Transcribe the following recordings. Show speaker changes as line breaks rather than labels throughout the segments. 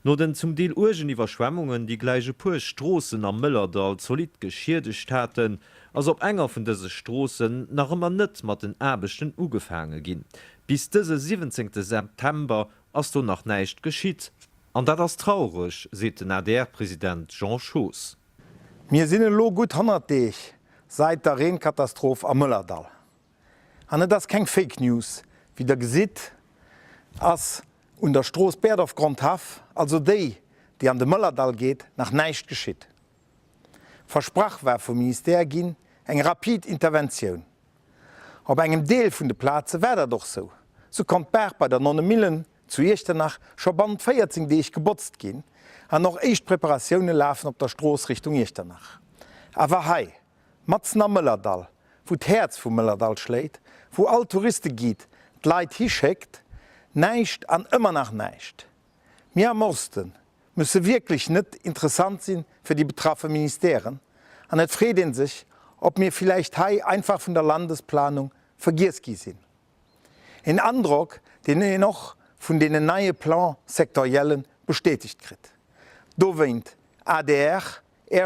No den zum Deel urgen Iwerschwemmungen die gleiche puer Strossen am Mëllerdal solid geschirdecht hatten, ass op enger vun dese Strossen nach immer net mat den erbechten ugefange ginn. Bis dese 17. September ass du nach neicht geschiet. An dat ass traurig, seet den ADR-Präsident Jean Schoos.
Mir sinne lo gut 100 Deeg seit der Reenkatastroph am Mëllerdal. An das keng Fake News, wie der gesit ass und der Stroos Berdorf Grandhaf, also déi, die an de Mëllerdal geht, nach neicht geschitt. Versprach war vum Minister ginn eng rapid Interventionioun. Op engem Deel vun de Plaze wär doch so. So kommt Berg bei der 9 Millen zu Echternach scho band 14 Deeg gebotzt ginn, an noch eicht Präparationioune lafen op der Stroos Richtung Echternach. Awer hei, Matzen am Mëllerdal, wo d'Herz vum Mëllerdal schläit, wo all Touriste giet, d'Leit hischeckt, neicht an immer nach neicht. Mir am Osten müsse wirklich net interessant sinn fir die betraffe Ministerieren, an net freden sich, ob mir vielleicht hei einfach vun der Landesplanung vergiesski sinn. En Andruck, den e noch vun de neue Plan sektoriellen bestätigt krit. Do weint ADR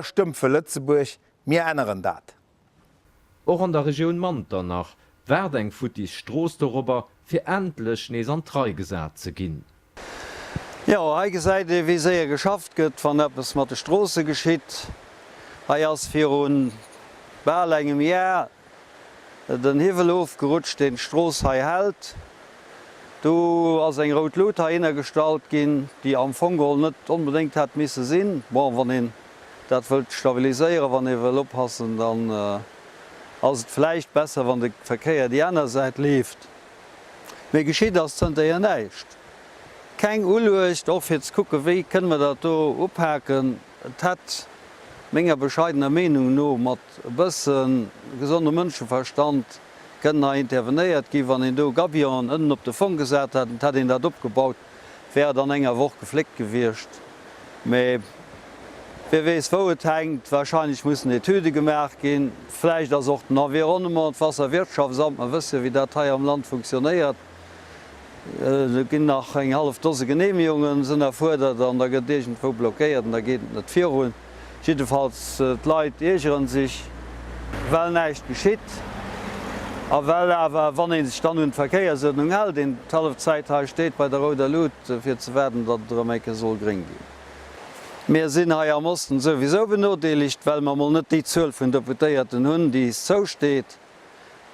Stümpfe Lützeburg mir äneren Dat.
Och an der Region Manternach werden fut die Stroos darüber fir endlech nees an 3 gesat ze ginn.
Ja, eige Seite wie se geschafft gëtt, wann es mat de Strosse geschitt, ass fir hun engem Jahr den Hiwelof gerutscht den Stroosshai hält. Du ass eng Rotlot ha innnerstalt ginn, die am Fogol net unbedingt hat misse sinn, wann hin dat wëlt stabiliseieren, wann iwwer oppassen, dann ass et vielleicht besser, wann de Verkeier die aner seit lieft. Mei geschiet ass zënte ja neicht. Keng Uluecht of jetzt kucke wie können wir dat ophaken, hat méger bescheidener Menung no mat bëssen gesonde Mënscheverstand kënner intervenéiert gi wann en do Gabion ënnen op de Fong gesät hat, hat en dat opgebaut, wär an enger woch gefleckt gewircht. Mei wees woet hengt, wahrscheinlich mussssen e Töde gemerk gin, Fläich as och Environnement wasser Wirtschaftsamt man wësse, wie dat Teil am Land funktioniert. Ginn nach eng half dose Genehmigungen sinn erfuerdert an der Gedegent vu blockéiert, da geht net vir hun. Schiedefalls Leiit egeren sich well neicht geschitt. A well awer wann en sich stand hun Verkeiersënung hel, den Talzeit ha steet bei der Roder Lut fir ze werden, dat der méike soll gring gin. Meer sinn ha am Osten sowieso benotdeligt, well man mal net die 12 vun Deputéierten hunn, die so steet.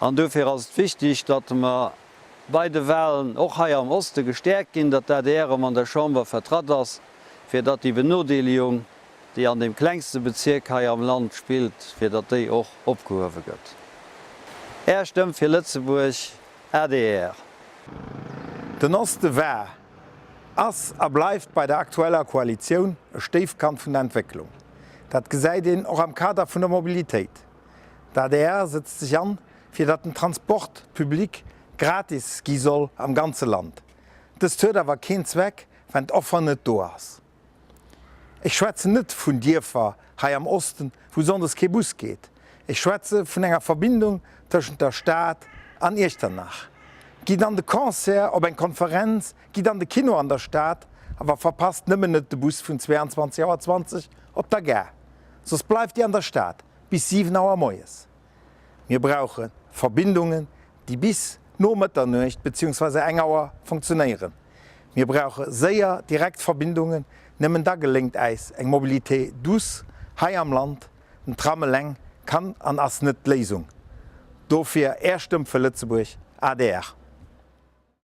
An dofir ass wichtig, dat man beide Wellen och ha am Oste gestärkt gin, dat der Äre an der Chamber vertrat ass, fir dat die Benotdeeligung, die an dem klengste Bezirk ha am Land spielt, fir dat déi och opgehowe gëtt. Stëmm fir Lützeburg ADR.
Den Oste wär ass bleifft bei der aktueller Koalition e Steefkant vun der Entwicklung. Dat gesäit den och am Kader vun der Mobilitéit. D'ADR setzt sich an, fir dat den Transportpublik gratis gi soll am ganze Land. Das huet awer kein Zweck, wenn d'Offer net do ass. Ich schwätze net vun Dierfer hai am Osten, wo sonders ke Bus geht. Ich schwätze vun enger Verbindung tschen der Staat an Echternach. Giet an de Konzert op eng Konferenz, giet an de Kino an der Staat, awer verpasst nëmmen net de Bus vun 22:20 op der Gär. Sos bleifft Di an der Staat bis 7 Auer Moies. Wir brauchen Verbindungen, die bis no Mëtternecht bzw. engauer funktionieren. Wir brauchen séier Direktverbindungen, nëmmen da gelingt eis eng Mobilitéit dus, hai am Land, en Trammeleng kann an ass net Lesung. Dofir Stümpfe Lützeburg ADR.